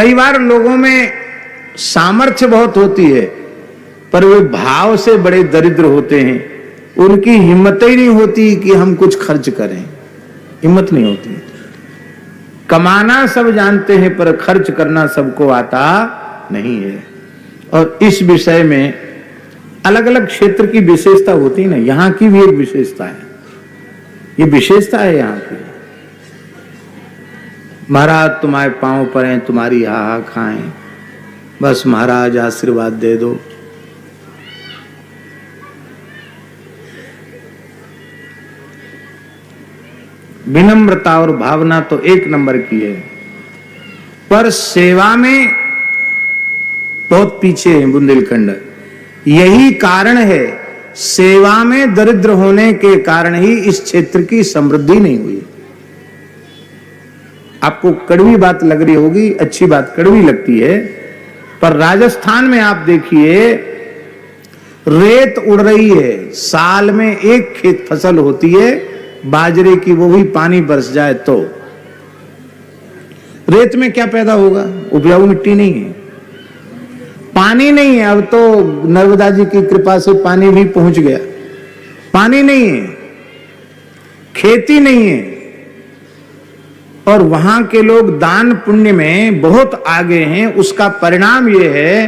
कई बार लोगों में सामर्थ्य बहुत होती है पर वे भाव से बड़े दरिद्र होते हैं, उनकी हिम्मत ही नहीं होती कि हम कुछ खर्च करें, हिम्मत नहीं होती। कमाना सब जानते हैं पर खर्च करना सबको आता नहीं है। और इस विषय में अलग अलग क्षेत्र की विशेषता होती है ना, यहां की भी एक विशेषता है, ये विशेषता है यहां की। महाराज तुम्हारे पांव पर हैं, तुम्हारी हा खाएं, बस महाराज आशीर्वाद दे दो। विनम्रता और भावना तो एक नंबर की है, पर सेवा में बहुत पीछे है बुंदेलखंड। यही कारण है, सेवा में दरिद्र होने के कारण ही इस क्षेत्र की समृद्धि नहीं हुई। आपको कड़वी बात लग रही होगी, अच्छी बात कड़वी लगती है, पर राजस्थान में आप देखिए रेत उड़ रही है, साल में एक खेत फसल होती है बाजरे की, वो भी पानी बरस जाए तो। रेत में क्या पैदा होगा? उपजाऊ मिट्टी नहीं है, पानी नहीं है। अब तो नर्मदा जी की कृपा से पानी भी पहुंच गया, पानी नहीं है, खेती नहीं है। और वहां के लोग दान पुण्य में बहुत आगे हैं। उसका परिणाम यह है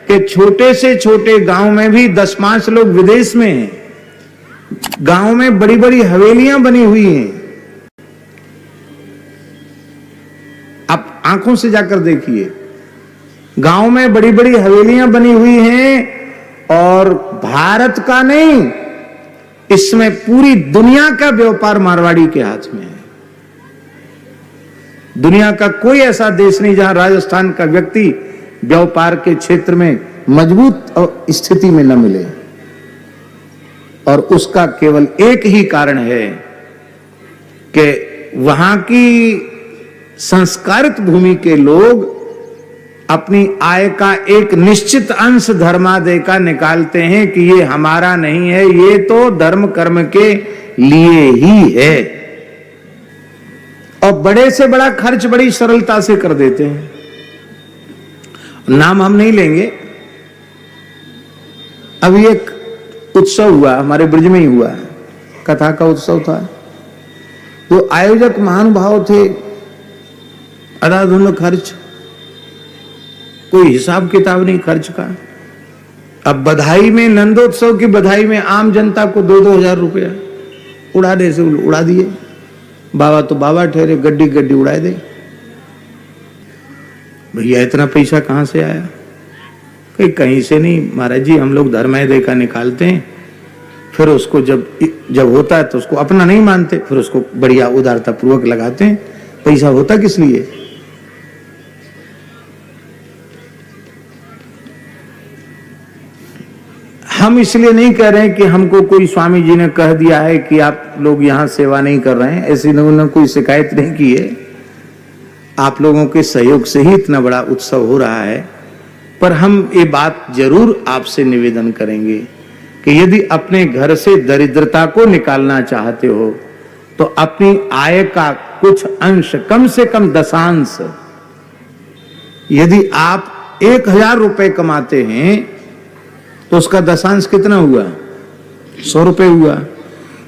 कि छोटे से छोटे गांव में भी 10-5 लोग विदेश में हैं। गांव में बड़ी बड़ी हवेलियां बनी हुई हैं, आप आंखों से जाकर देखिए, गांव में बड़ी बड़ी हवेलियां बनी हुई हैं। और भारत का नहीं, इसमें पूरी दुनिया का व्यापार मारवाड़ी के हाथ में है। दुनिया का कोई ऐसा देश नहीं जहां राजस्थान का व्यक्ति व्यापार के क्षेत्र में मजबूत स्थिति में न मिले। और उसका केवल एक ही कारण है कि वहां की संस्कारित भूमि के लोग अपनी आय का एक निश्चित अंश धर्मादय का निकालते हैं कि ये हमारा नहीं है, ये तो धर्म कर्म के लिए ही है। और बड़े से बड़ा खर्च बड़ी सरलता से कर देते हैं। नाम हम नहीं लेंगे। अभी एक उत्सव हुआ, हमारे ब्रज में ही हुआ, कथा का उत्सव था। तो आयोजक महानुभाव थे, अधाधुन खर्च, कोई हिसाब किताब नहीं खर्च का। अब बधाई में, नंदोत्सव की बधाई में आम जनता को 2-2 हजार रुपया उड़ाने से उड़ा दिए। बाबा तो बाबा ठहरे, गड्डी गड्डी उड़ाए दे। भैया इतना पैसा कहां से आया? कहीं से नहीं महाराज जी, हम लोग धर्मादय का निकालते हैं, फिर उसको जब होता है तो उसको अपना नहीं मानते, फिर उसको बढ़िया उदारता पूर्वक लगाते हैं। पैसा होता किस लिए? हम इसलिए नहीं कह रहे हैं कि हमको कोई स्वामी जी ने कह दिया है कि आप लोग यहां सेवा नहीं कर रहे हैं, ऐसी उन्होंने कोई शिकायत नहीं की है। आप लोगों के सहयोग से ही इतना बड़ा उत्सव हो रहा है। पर हम ये बात जरूर आपसे निवेदन करेंगे कि यदि अपने घर से दरिद्रता को निकालना चाहते हो तो अपनी आय का कुछ अंश, कम से कम 10% यदि आप 1000 रुपए कमाते हैं तो उसका 10% कितना हुआ? 100 रुपए हुआ।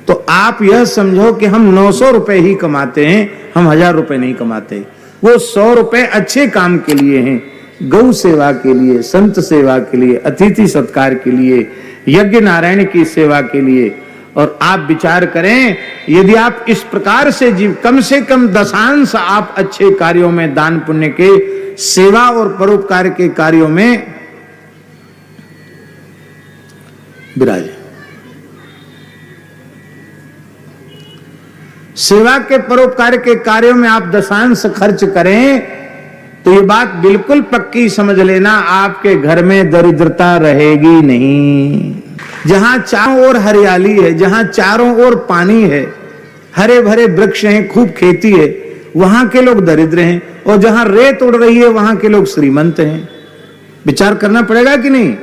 तो आप यह समझो कि हम 900 रुपए ही कमाते हैं, हम 1000 रुपए नहीं कमाते। वो 100 रुपए अच्छे काम के लिए हैं, गौ सेवा के लिए, संत सेवा के लिए, अतिथि सत्कार के लिए, यज्ञ नारायण की सेवा के लिए। और आप विचार करें, यदि आप इस प्रकार से कम से कम 10% आप अच्छे कार्यों में, दान पुण्य के, सेवा और परोपकार के कार्यों में विराजे, सेवा के परोपकार के कार्यों में आप 10% खर्च करें तो ये बात बिल्कुल पक्की समझ लेना, आपके घर में दरिद्रता रहेगी नहीं। जहां चारों ओर हरियाली है, जहां चारों ओर पानी है, हरे भरे वृक्ष हैं, खूब खेती है, वहां के लोग दरिद्र हैं। और जहां रेत उड़ रही है वहां के लोग श्रीमंत हैं। विचार करना पड़ेगा कि नहीं?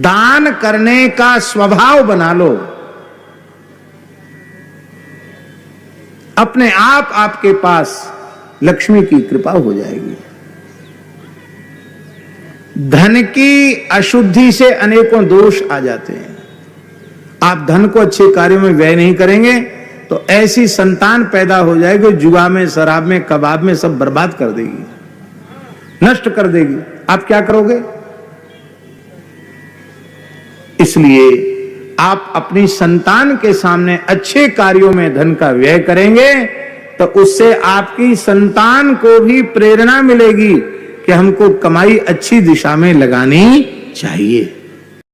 दान करने का स्वभाव बना लो, अपने आप आपके पास लक्ष्मी की कृपा हो जाएगी। धन की अशुद्धि से अनेकों दोष आ जाते हैं। आप धन को अच्छे कार्यों में व्यय नहीं करेंगे तो ऐसी संतान पैदा हो जाएगी जुआ में, शराब में, कबाब में सब बर्बाद कर देगी, नष्ट कर देगी। आप क्या करोगे? इसलिए आप अपनी संतान के सामने अच्छे कार्यों में धन का व्यय करेंगे तो उससे आपकी संतान को भी प्रेरणा मिलेगी कि हमको कमाई अच्छी दिशा में लगानी चाहिए।